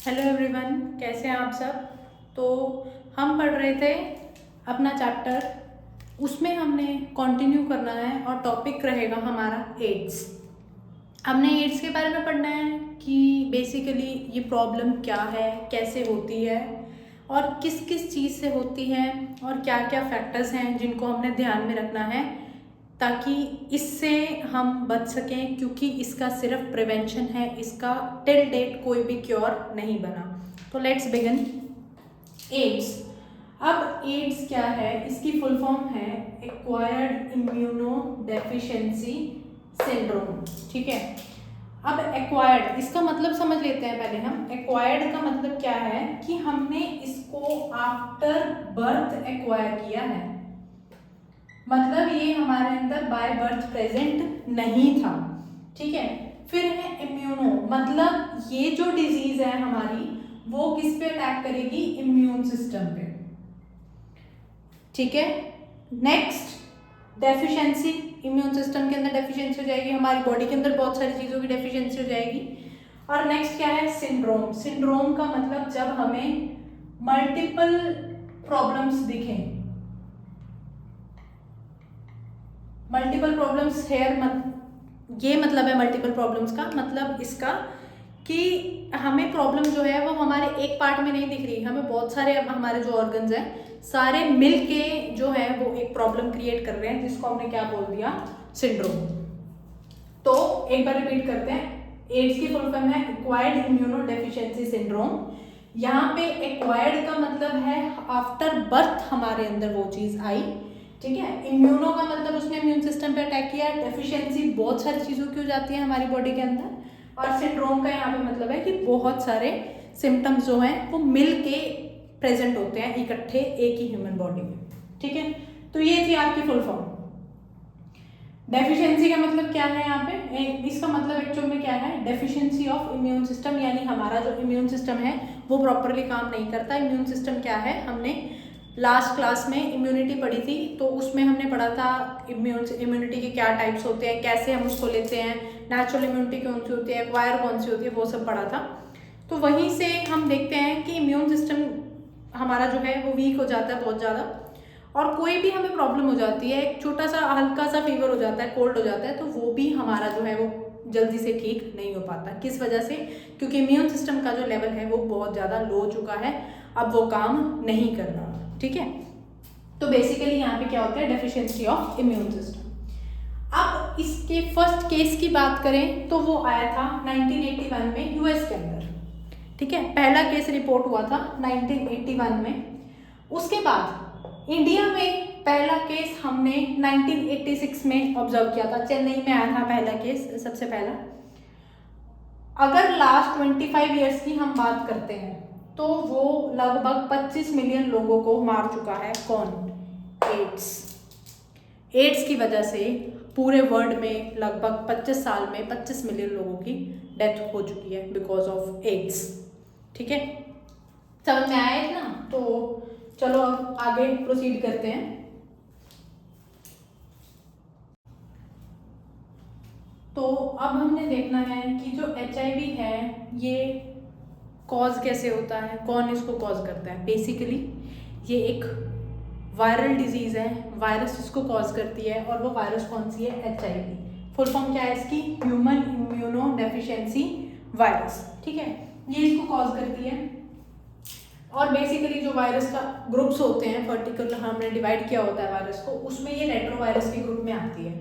Hello everyone, कैसे हैं आप सब। तो हम पढ़ रहे थे अपना चैप्टर, उसमें हमने कंटिन्यू करना है और टॉपिक रहेगा हमारा एड्स। हमने एड्स के बारे में पढ़ना है कि बेसिकली ये प्रॉब्लम क्या है, कैसे होती है और किस किस चीज़ से होती है और क्या क्या फैक्टर्स हैं जिनको हमने ध्यान में रखना है ताकि इससे हम बच सकें, क्योंकि इसका सिर्फ प्रिवेंशन है, इसका टिल डेट कोई भी क्योर नहीं बना। तो लेट्स बिगिन। एड्स। अब एड्स क्या है, इसकी फुल फॉर्म है एक्वायर्ड इम्यूनो डेफिशिएंसी सिंड्रोम। ठीक है। अब एक्वायर्ड, इसका मतलब समझ लेते हैं पहले हम। एक्वायर्ड का मतलब क्या है कि हमने इसको आफ्टर बर्थ एक्वायर किया है, मतलब ये हमारे अंदर बाय बर्थ प्रेजेंट नहीं था। ठीक है। फिर है इम्यूनो, मतलब ये जो डिजीज है हमारी वो किस पे अटैक करेगी, इम्यून सिस्टम पे। ठीक है। नेक्स्ट डेफिशिएंसी, इम्यून सिस्टम के अंदर डेफिशिएंसी हो जाएगी, हमारी बॉडी के अंदर बहुत सारी चीज़ों की डेफिशिएंसी हो जाएगी। और नेक्स्ट क्या है, सिंड्रोम। सिंड्रोम का मतलब जब हमें मल्टीपल प्रॉब्लम्स दिखें, मल्टीपल प्रॉब्लम्स हेयर ये मतलब है मल्टीपल प्रॉब्लम्स का मतलब इसका कि हमें प्रॉब्लम जो है वो हमारे एक पार्ट में नहीं दिख रही, हमें बहुत सारे हमारे जो ऑर्गन्स हैं सारे मिल के जो है वो एक प्रॉब्लम क्रिएट कर रहे हैं, जिसको हमने क्या बोल दिया, सिंड्रोम। तो एक बार रिपीट करते हैं। एड्स की फुल फॉर्म है एक्वायर्ड इम्यूनो डेफिशिएंसी सिंड्रोम। यहाँ पे एक्वायर्ड का मतलब है आफ्टर बर्थ हमारे अंदर वो चीज़ आई। ठीक है। इम्यूनो का मतलब उसने इम्यून सिस्टम पे अटैक किया। डेफिशिएंसी बहुत सारी चीज़ों की हो जाती है हमारी बॉडी के अंदर। और सिंड्रोम का यहाँ पे मतलब है कि बहुत सारे सिम्टम्स जो हैं वो मिल के प्रेजेंट होते हैं इकट्ठे एक ही ह्यूमन बॉडी में। ठीक है। तो ये थी आपकी फुल फॉर्म। डेफिशिएंसी का मतलब क्या है यहाँ पे, इसका मतलब एक्चुअल में क्या है, डेफिशिएंसी ऑफ इम्यून सिस्टम, यानी हमारा जो इम्यून सिस्टम है वो प्रॉपरली काम नहीं करता। इम्यून सिस्टम क्या है, हमने लास्ट क्लास में इम्यूनिटी पढ़ी थी, तो उसमें हमने पढ़ा था इम्यूनिटी के क्या टाइप्स होते हैं, कैसे हम उसको लेते हैं, नेचुरल इम्यूनिटी कौन सी होती है, एक्वायर कौन सी होती है, वो सब पढ़ा था। तो वहीं से हम देखते हैं कि इम्यून सिस्टम हमारा जो है वो वीक हो जाता है बहुत ज़्यादा, और कोई भी हमें प्रॉब्लम हो जाती है, एक छोटा सा हल्का सा फीवर हो जाता है, कोल्ड हो जाता है, तो वो भी हमारा जो है वो जल्दी से ठीक नहीं हो पाता। किस वजह से, क्योंकि इम्यून सिस्टम का जो लेवल है वो बहुत ज़्यादा लो हो चुका है, अब वो काम नहीं कर रहा। ठीक है। तो बेसिकली यहाँ पे क्या होता है, डेफिशिएंसी ऑफ इम्यून सिस्टम। अब इसके फर्स्ट केस की बात करें तो वो आया था 1981 में यूएस के अंदर। ठीक है। पहला केस रिपोर्ट हुआ था 1981 में। उसके बाद इंडिया में पहला केस हमने 1986 में ऑब्जर्व किया था, चेन्नई में आया था पहला केस सबसे पहला। अगर लास्ट 25 ईयर्स की हम बात करते हैं तो वो लगभग 25 मिलियन लोगों को मार चुका है। कौन, एड्स। एड्स की वजह से पूरे वर्ल्ड में लगभग 25 साल में 25 मिलियन लोगों की डेथ हो चुकी है बिकॉज ऑफ एड्स। ठीक है। समझ में आया ना। तो चलो अब आगे प्रोसीड करते हैं। तो अब हमने देखना है कि जो HIV है ये कॉज कैसे होता है, कौन इसको कॉज करता है। बेसिकली ये एक वायरल डिजीज़ है, वायरस इसको कॉज करती है, और वो वायरस कौन सी है, HIV। फुल फॉर्म क्या है इसकी, ह्यूमन इम्यूनो डेफिशिएंसी वायरस। ठीक है। ये इसको कॉज करती है। और बेसिकली जो वायरस का ग्रुप्स होते हैं, पर्टिकुलर हमने डिवाइड किया होता है वायरस को, उसमें ये रेट्रोवायरस के ग्रुप में आती है।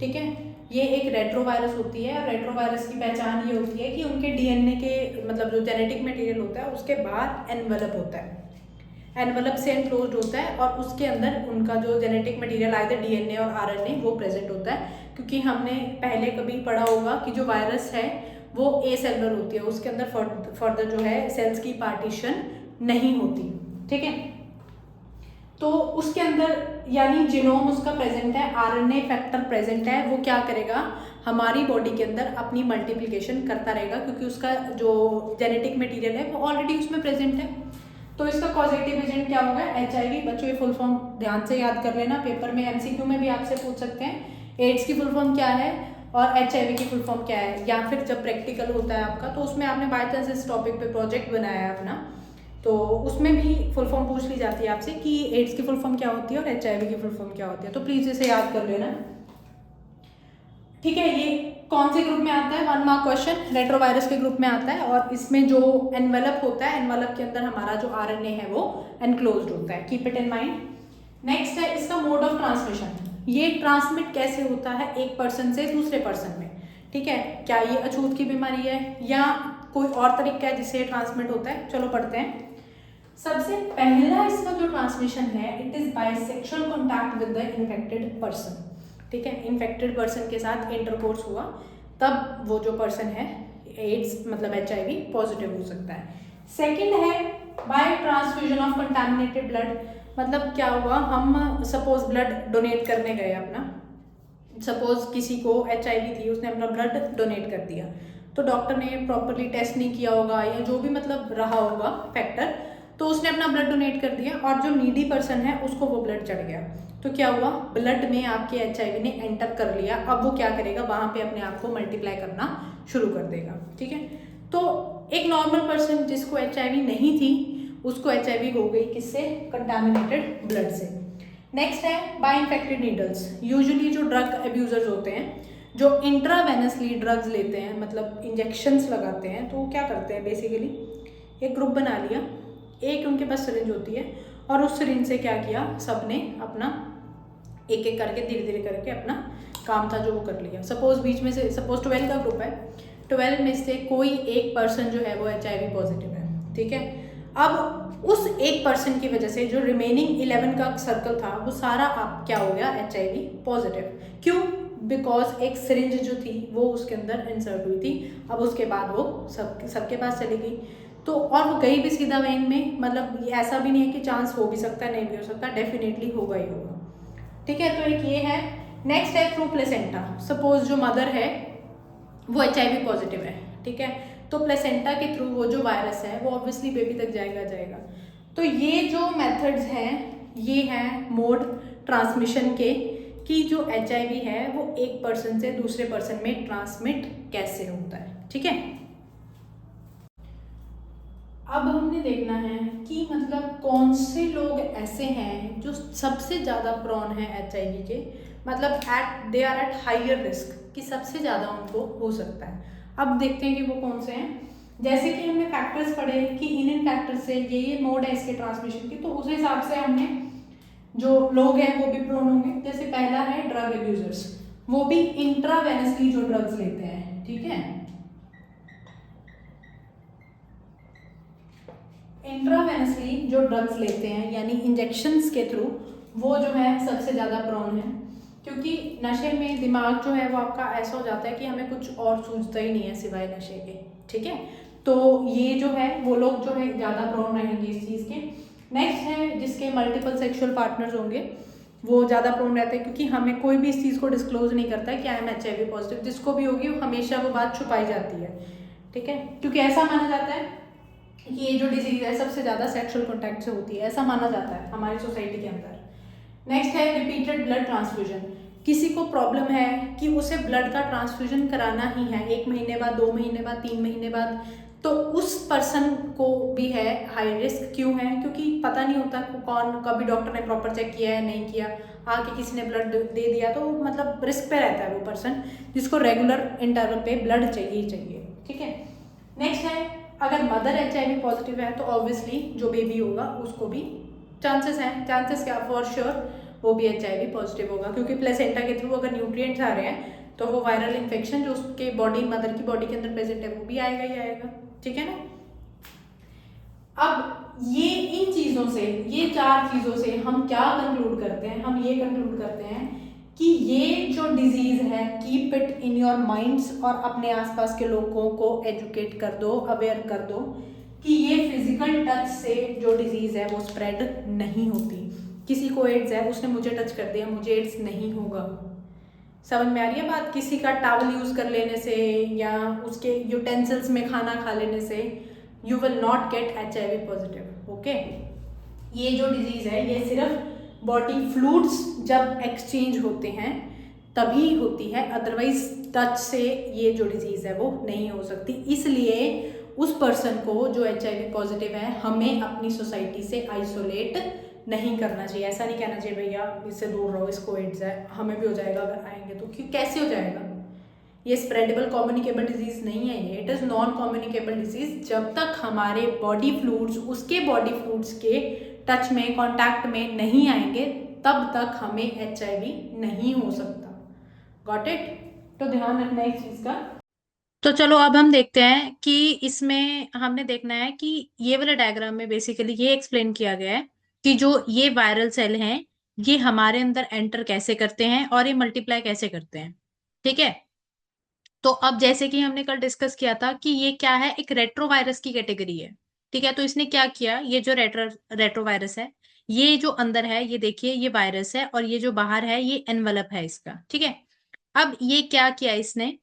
ठीक है। ये एक रेट्रोवायरस होती है, और रेट्रोवायरस की पहचान ये होती है कि उनके DNA के मतलब जो जेनेटिक मटेरियल होता है उसके बाहर एनवलप होता है, एनवलप से एनक्लोज्ड होता है, और उसके अंदर उनका जो जेनेटिक मटेरियल आइदर DNA और RNA वो प्रेजेंट होता है। क्योंकि हमने पहले कभी पढ़ा होगा कि जो वायरस है वो एसेलुलर होती है, उसके अंदर फर्दर जो है सेल्स की पार्टीशन नहीं होती। ठीक है। तो उसके अंदर यानी जीनोम उसका प्रेजेंट है, RNA फैक्टर प्रेजेंट है, वो क्या करेगा, हमारी बॉडी के अंदर अपनी मल्टीप्लिकेशन करता रहेगा, क्योंकि उसका जो जेनेटिक मटेरियल है वो ऑलरेडी उसमें प्रेजेंट है। तो इसका कॉजेटिव एजेंट क्या होगा, HIV। बच्चों ये फुल फॉर्म ध्यान से याद कर लेना, पेपर में MCQ में भी आपसे पूछ सकते हैं। एड्स की फुल फॉर्म क्या है और HIV की फुल फॉर्म क्या है, या फिर जब प्रैक्टिकल होता है आपका तो उसमें आपने बाय चांस इस टॉपिक पे प्रोजेक्ट बनाया है अपना, तो उसमें भी फुल फॉर्म पूछ ली जाती है आपसे कि एड्स की फुल फॉर्म क्या होती है और HIV की फुल फॉर्म क्या होती है, तो प्लीज़ इसे याद कर लेना। ठीक है, ये कौन से ग्रुप में आता है, 1 मार्क क्वेश्चन, रेट्रोवायरस के ग्रुप में आता है, और इसमें जो एनवेलप होता है, एनवेलप के अंदर हमारा जो RNA है वो एनक्लोज्ड होता है, keep it in mind. Next है इसका मोड ऑफ ट्रांसमिशन, ये ट्रांसमिट कैसे होता है एक पर्सन से दूसरे पर्सन में। ठीक है, क्या ये अछूत की बीमारी है या कोई और तरीका है जिससे ट्रांसमिट होता है, चलो पढ़ते हैं। सबसे पहला इसका जो ट्रांसमिशन है, it is by sexual contact with the infected person. ठीक है, इन्फेक्टेड पर्सन के साथ इंटरकोर्स हुआ तब वो जो पर्सन है एड्स मतलब HIV पॉजिटिव हो सकता है। सेकंड है by transfusion of contaminated blood, मतलब क्या हुआ, हम सपोज ब्लड डोनेट करने गए अपना, सपोज किसी को HIV थी, उसने अपना ब्लड डोनेट कर दिया, तो डॉक्टर ने प्रॉपरली टेस्ट नहीं किया होगा या जो भी मतलब रहा होगा फैक्टर, तो उसने अपना ब्लड डोनेट कर दिया और जो नीडी पर्सन है उसको वो ब्लड चढ़ गया, तो क्या हुआ, ब्लड में आपके HIV ने एंटर कर लिया, अब वो क्या करेगा, वहाँ पे अपने आप को मल्टीप्लाई करना शुरू कर देगा। ठीक है, तो एक नॉर्मल पर्सन जिसको HIV नहीं थी उसको HIV हो गई, किससे, कंटामिनेटेड ब्लड से। नेक्स्ट है बाय इन्फेक्टेड नीडल्स, यूजुअली जो ड्रग अब्यूजर्स होते हैं जो इंट्रावेनसली ड्रग्स लेते हैं, मतलब इंजेक्शंस लगाते हैं, तो वो क्या करते हैं, बेसिकली एक ग्रुप बना लिया, एक उनके पास सिरिंज होती है और उस सिरिंज से क्या किया, सबने अपना एक एक करके धीरे धीरे करके अपना काम था जो वो कर लिया। सपोज बीच में से, सपोज 12 का ग्रुप है, 12 में से कोई एक पर्सन जो है वो HIV पॉजिटिव है। ठीक है, अब उस एक पर्सन की वजह से जो रिमेनिंग 11 का सर्कल था वो सारा आप क्या हो गया, HIV पॉजिटिव। क्यों, बिकॉज एक सिरिंज जो थी वो उसके अंदर इंसर्ट हुई थी, अब उसके बाद वो सबके पास चली गई, तो और वो गई भी सीधा वेन में, मतलब ऐसा भी नहीं है कि चांस हो भी सकता है नहीं भी हो सकता, डेफिनेटली होगा ही होगा। ठीक है, तो एक ये है। नेक्स्ट है थ्रू प्लेसेंटा, सपोज जो मदर है वो HIV पॉजिटिव है, ठीक है, तो प्लेसेंटा के थ्रू वो जो वायरस है वो ऑब्वियसली बेबी तक जाएगा। तो ये जो मेथड्स हैं ये हैं मोड ट्रांसमिशन के, कि जो HIV है वो एक पर्सन से दूसरे पर्सन में ट्रांसमिट कैसे होता है। ठीक है, अब हमने देखना है कि मतलब कौन से लोग ऐसे हैं जो सबसे ज़्यादा प्रोन है HIV के, मतलब they are at higher risk, कि सबसे ज़्यादा उनको हो सकता है। अब देखते हैं कि वो कौन से हैं। जैसे कि हमने फैक्टर्स पढ़े कि इन फैक्टर्स से ये मोड है इसके ट्रांसमिशन की, तो उस हिसाब से हमने जो लोग हैं वो भी प्रोन होंगे। जैसे पहला है ड्रग अब्यूजर्स, वो भी इंट्रावेनसली जो ड्रग्स लेते हैं। ठीक है, इंट्रावेनसली जो ड्रग्स लेते हैं यानी इंजेक्शंस के थ्रू, वो जो है सबसे ज़्यादा प्रोन है, क्योंकि नशे में दिमाग जो है वो आपका ऐसा हो जाता है कि हमें कुछ और सूझता ही नहीं है सिवाय नशे के। ठीक है, तो ये जो है वो लोग जो है ज़्यादा प्रोन रहेंगे इस चीज़ के। नेक्स्ट है जिसके मल्टीपल सेक्सुअल पार्टनर्स होंगे, वो ज़्यादा प्रोन रहते हैं, क्योंकि हमें कोई भी इस चीज़ को डिस्क्लोज नहीं करता है कि आई एम HIV पॉजिटिव, जिसको भी होगी वो हमेशा वो बात छुपाई जाती है। ठीक है, क्योंकि ऐसा माना जाता है कि ये जो डिजीज़ है सबसे ज़्यादा सेक्सुअल कॉन्टैक्ट से होती है, ऐसा माना जाता है हमारी सोसाइटी के अंदर। नेक्स्ट है रिपीटेड ब्लड ट्रांसफ्यूजन, किसी को प्रॉब्लम है कि उसे ब्लड का ट्रांसफ्यूजन कराना ही है, 1 महीने बाद, 2 महीने बाद, 3 महीने बाद, तो उस पर्सन को भी है हाई रिस्क। क्यों है, क्योंकि पता नहीं होता कौन, कभी डॉक्टर ने प्रॉपर चेक किया है नहीं किया, आके किसी ने ब्लड दे दिया, तो मतलब रिस्क पे रहता है वो पर्सन, जिसको रेगुलर इंटरवल पे ब्लड चाहिए ही चाहिए। ठीक है, नेक्स्ट है अगर मदर HIV पॉजिटिव है तो ऑब्वियसली जो बेबी होगा उसको भी चांसेस हैं, चांसेस क्या, फॉर श्योर वो भी HIV पॉजिटिव होगा, क्योंकि प्लेसेंटा के थ्रू अगर न्यूट्रिएंट्स आ रहे हैं तो वो वायरल इन्फेक्शन जो उसके बॉडी, मदर की बॉडी के अंदर प्रेजेंट है वो भी आएगा ही आएगा। ठीक है ना, अब ये इन चीज़ों से, ये 4 चीज़ों से हम क्या कंक्लूड करते हैं, हम ये कंक्लूड करते हैं कि ये जो डिजीज़ है, keep it in your minds, और अपने आसपास के लोगों को एजुकेट कर दो, अवेयर कर दो कि ये फिजिकल टच से जो डिजीज़ है वो स्प्रेड नहीं होती। किसी को एड्स है, उसने मुझे टच कर दिया, मुझे एड्स नहीं होगा। समझ में आ रही है बात, किसी का टॉवल यूज़ कर लेने से या उसके यूटेंसिल्स में खाना खा लेने से you will not gate HIV positive. Okay, ये जो डिजीज़ है ये सिर्फ बॉडी फ्लूइड्स जब एक्सचेंज होते हैं तभी होती है, अदरवाइज टच से ये जो डिजीज़ है वो नहीं हो सकती। इसलिए उस पर्सन को जो HIV पॉजिटिव है हमें अपनी सोसाइटी से आइसोलेट नहीं करना चाहिए। ऐसा नहीं कहना चाहिए भैया इससे दूर रहो, इसको एड्स है, हमें भी हो जाएगा अगर आएंगे तो। क्यों, कैसे हो जाएगा? ये स्प्रेडेबल कम्युनिकेबल डिजीज़ नहीं है, ये it is non communicable disease. जब तक हमारे बॉडी फ्लूइड्स उसके बॉडी फ्लूइड्स के टच में, कांटेक्ट में नहीं आएंगे, तब तक हमें HIV नहीं हो सकता। Got it? तो ध्यान रखना इस चीज़ का। तो चलो अब हम देखते हैं कि इसमें हमने देखना है कि ये वाले डायग्राम में बेसिकली ये एक्सप्लेन किया गया है कि जो ये वायरल सेल हैं ये हमारे अंदर एंटर कैसे करते हैं और ये मल्टीप्लाई कैसे करते हैं। ठीक है, तो अब जैसे कि हमने कल डिस्कस किया था कि ये क्या है, एक रेट्रोवायरस की कैटेगरी है। ठीक है, तो इसने क्या किया, ये जो रेट्रोवायरस है, ये जो अंदर है ये देखिए ये वायरस है और ये जो बाहर है ये एनवलप है इसका। ठीक है, अब ये क्या किया, इसने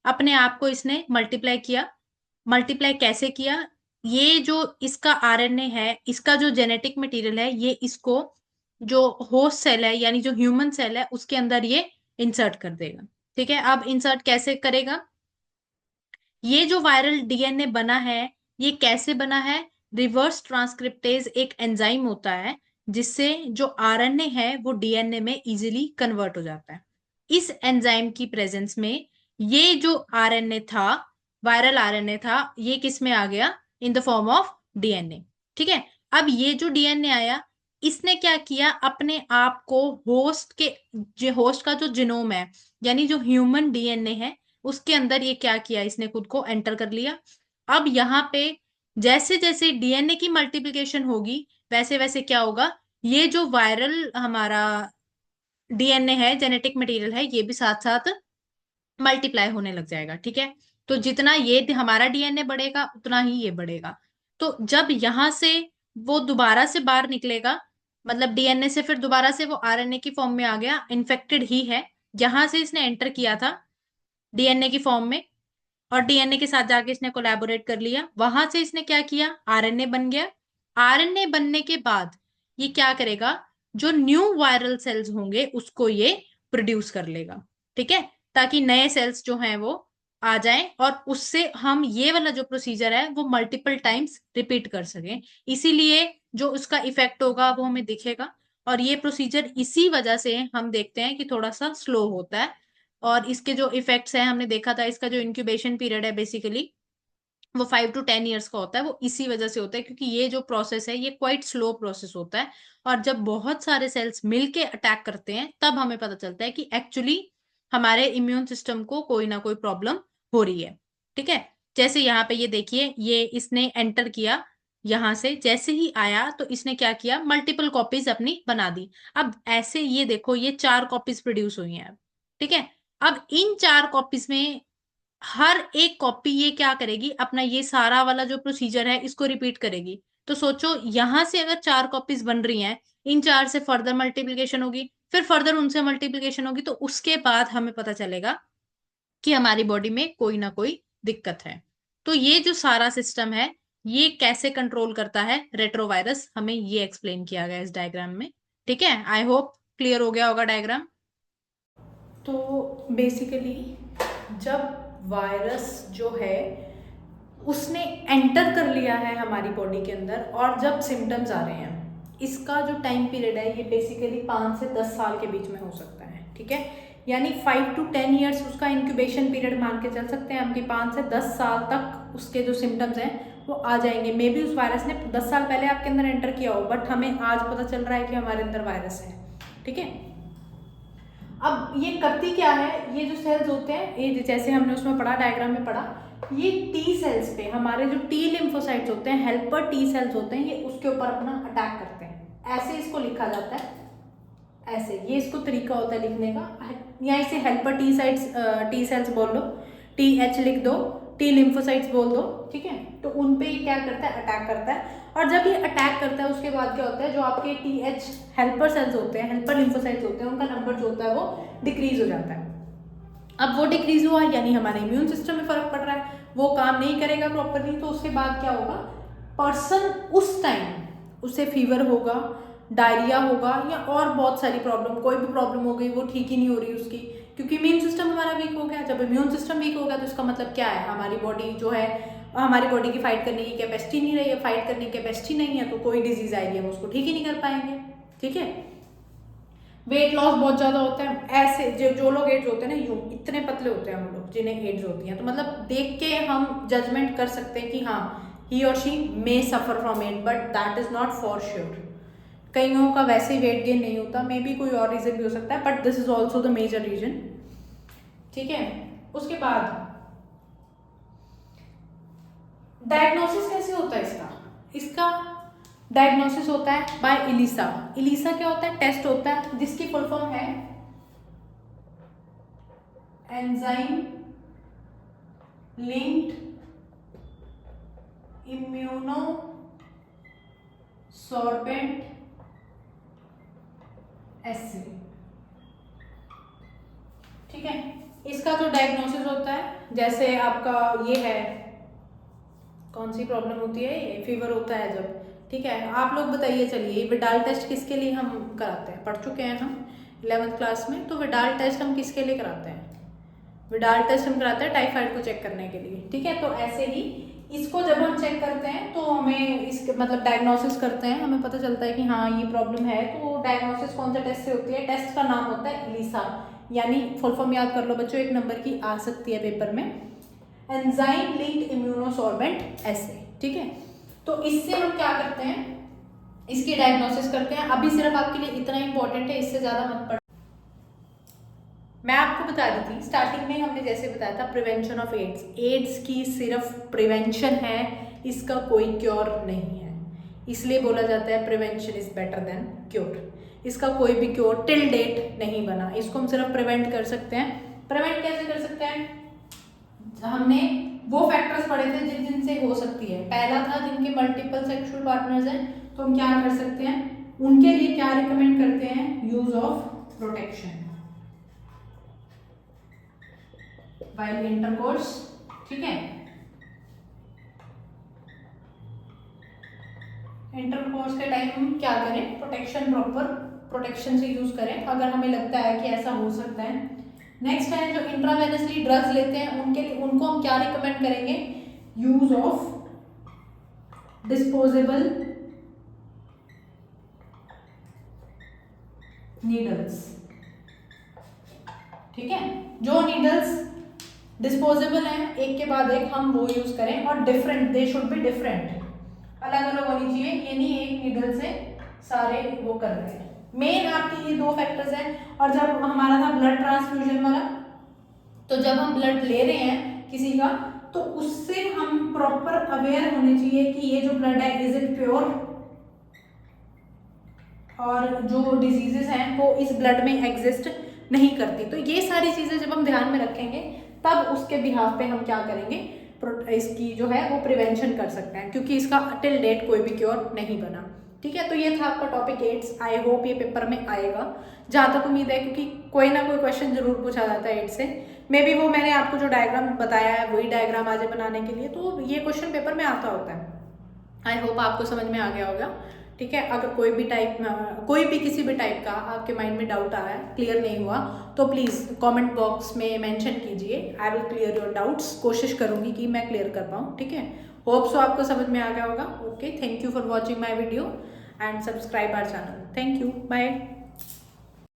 अपने आप को इसने मल्टीप्लाई किया। मल्टीप्लाई कैसे किया, ये जो इसका आरएनए है, इसका जो जेनेटिक मटेरियल है, ये इसको जो होस्ट सेल है यानी जो ह्यूमन सेल है उसके अंदर ये इंसर्ट कर देगा। ठीक है, अब इंसर्ट कैसे करेगा, ये जो वायरल डीएनए बना है ये कैसे बना है, रिवर्स ट्रांसक्रिप्टेज एक एंजाइम होता है जिससे जो आरएनए है वो डीएनए में इजीली कन्वर्ट हो जाता है। इस एंजाइम की प्रेजेंस में ये जो आरएनए था, वायरल आरएनए था, ये किस में आ गया, in the form of DNA. ठीक है, अब ये जो डीएनए आया इसने क्या किया, अपने आप को होस्ट का जो जिनोम है यानी जो ह्यूमन डीएनए है उसके अंदर ये क्या किया, इसने खुद को एंटर कर लिया। अब यहाँ पे जैसे जैसे डीएनए की मल्टीप्लिकेशन होगी वैसे वैसे क्या होगा, ये जो वायरल हमारा डीएनए है, जेनेटिक मटेरियल है, ये भी साथ साथ मल्टीप्लाई होने लग जाएगा। ठीक है, तो जितना ये हमारा डीएनए बढ़ेगा उतना ही ये बढ़ेगा। तो जब यहां से वो दोबारा से बाहर निकलेगा, मतलब डीएनए से फिर दोबारा से वो आरएनए की फॉर्म में आ गया, इन्फेक्टेड ही है, जहां से इसने एंटर किया था डीएनए की फॉर्म में और डीएनए के साथ जाके इसने कोलैबोरेट कर लिया, वहां से इसने क्या किया, आरएनए बन गया। आरएनए बनने के बाद ये क्या करेगा, जो न्यू वायरल सेल्स होंगे उसको ये प्रोड्यूस कर लेगा। ठीक है, ताकि नए सेल्स जो हैं वो आ जाएं और उससे हम ये वाला जो प्रोसीजर है वो मल्टीपल टाइम्स रिपीट कर सकें। इसीलिए जो उसका इफेक्ट होगा वो हमें दिखेगा और ये प्रोसीजर इसी वजह से हम देखते हैं कि थोड़ा सा स्लो होता है। और इसके जो इफेक्ट्स हैं हमने देखा था, इसका जो इंक्यूबेशन पीरियड है बेसिकली वो 5 to 10 years का होता है। वो इसी वजह से होता है क्योंकि ये जो प्रोसेस है ये क्वाइट स्लो प्रोसेस होता है और जब बहुत सारे सेल्स मिलके अटैक करते हैं तब हमें पता चलता है कि एक्चुअली हमारे इम्यून सिस्टम को कोई ना कोई प्रॉब्लम हो रही है। ठीक है, जैसे यहाँ पे ये देखिए, ये इसने एंटर किया, यहां से जैसे ही आया तो इसने क्या किया, मल्टीपल कॉपीज अपनी बना दी। अब ऐसे ये देखो ये 4 कॉपीज प्रोड्यूस हुई हैं। ठीक है, अब इन 4 कॉपीज में हर एक कॉपी ये क्या करेगी, अपना ये सारा वाला जो प्रोसीजर है इसको रिपीट करेगी। तो सोचो यहां से अगर 4 कॉपीज बन रही हैं, इन 4 से फर्दर मल्टीप्लिकेशन होगी, फिर फर्दर उनसे मल्टीप्लिकेशन होगी, तो उसके बाद हमें पता चलेगा कि हमारी बॉडी में कोई ना कोई दिक्कत है। तो ये जो सारा सिस्टम है ये कैसे कंट्रोल करता है रेट्रोवायरस, हमें ये एक्सप्लेन किया गया इस डायग्राम में। ठीक है, आई होप क्लियर हो गया होगा डायग्राम। तो बेसिकली जब वायरस जो है उसने एंटर कर लिया है हमारी बॉडी के अंदर और जब सिम्टम्स आ रहे हैं, इसका जो टाइम पीरियड है ये बेसिकली 5 से 10 साल के बीच में हो सकता है। ठीक है, यानी 5 to 10 years उसका इंक्यूबेशन पीरियड मान के चल सकते हैं हम कि 5 से 10 साल तक उसके जो सिम्टम्स हैं वो आ जाएंगे। मे बी उस वायरस ने 10 साल पहले आपके अंदर एंटर किया हो, बट हमें आज पता चल रहा है कि हमारे अंदर वायरस है। ठीक है, अब ये करती क्या है, ये जो सेल्स होते हैं, ये जैसे हमने उसमें पढ़ा, डायग्राम में पढ़ा, ये टी सेल्स पे हमारे जो टी लिम्फोसाइट्स होते हैं, हेल्पर टी सेल्स होते हैं, ये उसके ऊपर अपना अटैक करते हैं। ऐसे इसको लिखा जाता है, ऐसे ये इसको तरीका होता है लिखने का, या इसे हेल्पर टी सेल्स बोल लो, TH लिख दो, टी लिम्फोसाइट्स बोल दो। ठीक है, तो उन पे ये क्या करता है, अटैक करता है। और जब ये अटैक करता है उसके बाद क्या होता है, जो आपके TH हेल्पर सेल्स होते हैं, हेल्पर लिम्फोसाइट्स होते हैं, उनका नंबर जो होता है वो डिक्रीज हो जाता है। अब वो डिक्रीज हुआ यानी हमारे इम्यून सिस्टम में फर्क पड़ रहा है, वो काम नहीं करेगा प्रॉपरली, तो उसके बाद क्या होगा, पर्सन उस टाइम उसे फीवर होगा, डायरिया होगा या और बहुत सारी प्रॉब्लम, कोई भी प्रॉब्लम हो गई वो ठीक ही नहीं हो रही उसकी, क्योंकि इम्यून सिस्टम हमारा वीक हो गया। जब इम्यून सिस्टम वीक हो गया तो इसका मतलब क्या है, हमारी बॉडी जो है, हमारी बॉडी की फाइट करने की कैपेसिटी नहीं रही है, फाइट करने की कैपेसिटी नहीं है तो कोई डिजीज आएगी हम उसको ठीक ही नहीं कर पाएंगे। ठीक है, वेट लॉस बहुत ज़्यादा होता है। ऐसे जो लोग एड्स होते हैं ना, यूँ इतने पतले होते हैं हम लोग जिन्हें एड्स होती हैं, तो मतलब देख के हम जजमेंट कर सकते हैं कि हाँ ही और she may suffer from it, but that is not for sure. कईयों का वैसे ही वेट गेन नहीं होता, मे बी कोई और रीज़न भी हो सकता है, but this is also the major reason. ठीक है, उसके बाद डायग्नोसिस कैसे होता है इसका डायग्नोसिस होता है बाय इलिसा। इलिसा क्या होता है, टेस्ट होता है जिसकी फुल फॉर्म है एंजाइम लिंक्ड इम्यूनो सॉर्बेंट एसे। ठीक है, इसका जो डायग्नोसिस होता है, जैसे आपका ये है, कौन सी प्रॉब्लम होती है, ये फीवर होता है जब, ठीक है, आप लोग बताइए। चलिए, विडाल टेस्ट किसके लिए हम कराते हैं, पढ़ चुके हैं हम 11th क्लास में, तो विडाल टेस्ट हम किसके लिए कराते हैं, विडाल टेस्ट हम कराते हैं टाइफाइड को चेक करने के लिए। ठीक है, तो ऐसे ही इसको जब हम चेक करते हैं तो हमें इसके मतलब डायग्नोसिस करते हैं, हमें पता चलता है कि हाँ ये प्रॉब्लम है। तो डायग्नोसिस कौन सा टेस्ट से होती है, टेस्ट का नाम होता है इलिसा, यानी फुल फॉर्म याद कर लो बच्चों, 1 नंबर की आ सकती है पेपर में, एंजाइम लिंक्ड इम्यूनोसॉर्बेंट एसे। ठीक है, तो इससे हम क्या करते हैं, इसकी डायग्नोसिस करते हैं। अभी सिर्फ आपके लिए इतना इंपॉर्टेंट है, इससे ज़्यादा मत पढ़। मैं आपको बता रही थी स्टार्टिंग में, हमने जैसे बताया था प्रिवेंशन ऑफ एड्स, एड्स की सिर्फ प्रिवेंशन है, इसका कोई क्योर नहीं है, इसलिए बोला जाता है prevention is better than cure. इसका कोई भी क्योर टिल डेट नहीं बना, इसको हम सिर्फ प्रिवेंट कर सकते हैं। प्रिवेंट कैसे कर सकते हैं, हमने वो फैक्टर्स पढ़े थे जिनसे हो सकती है। पहला था जिनके मल्टीपल सेक्सुअल पार्टनर्स हैं, तो हम क्या कर सकते हैं, उनके लिए क्या रिकमेंड करते हैं, use of protection while intercourse. ठीक है, इंटरकोर्स के टाइम हम क्या करें, प्रोटेक्शन, प्रॉपर प्रोटेक्शन से यूज करें अगर हमें लगता है कि ऐसा हो सकता है। नेक्स्ट है जो इंट्रावेनसली ड्रग्स लेते हैं उनके लिए, उनको हम क्या रिकमेंड करेंगे, यूज ऑफ डिस्पोजेबल नीडल्स। ठीक है, जो नीडल्स डिस्पोजेबल हैं एक के बाद एक हम वो यूज करें, और different, they should be different, अलग अलग होनी चाहिए, ये नहीं एक नीडल से सारे वो कर रहे हैं। मेन आपकी ये 2 फैक्टर्स हैं। और जब हमारा था ब्लड ट्रांसफ्यूजन वाला, तो जब हम ब्लड ले रहे हैं किसी का, तो उससे हम प्रॉपर अवेयर होने चाहिए कि ये जो ब्लड है इज इट प्योर, और जो डिजीजेस हैं वो इस ब्लड में एग्जिस्ट नहीं करती। तो ये सारी चीजें जब हम ध्यान में रखेंगे तब उसके बिहाफ पे हम क्या करेंगे, इसकी जो है वो प्रिवेंशन कर सकते हैं, क्योंकि इसका टिल डेट कोई भी क्योर नहीं बना। ठीक है, तो ये था आपका टॉपिक एड्स। आई होप ये पेपर में आएगा, जहाँ तक उम्मीद है, क्योंकि कोई ना कोई क्वेश्चन जरूर पूछा जाता है एड्स से। मे बी वो मैंने आपको जो डायग्राम बताया है वही डायग्राम आज बनाने के लिए, तो ये क्वेश्चन पेपर में आता होता है। आई होप आपको समझ में आ गया होगा। ठीक है, अगर कोई भी किसी भी टाइप का आपके माइंड में डाउट आ रहा है, क्लियर नहीं हुआ, तो प्लीज़ कमेंट बॉक्स में मेंशन कीजिए, I will clear your doubts. कोशिश करूंगी कि मैं क्लियर कर पाऊँ। ठीक है, होप सो आपको समझ में आ गया होगा। Okay, thank you for watching my video and subscribe our channel. Thank you, bye.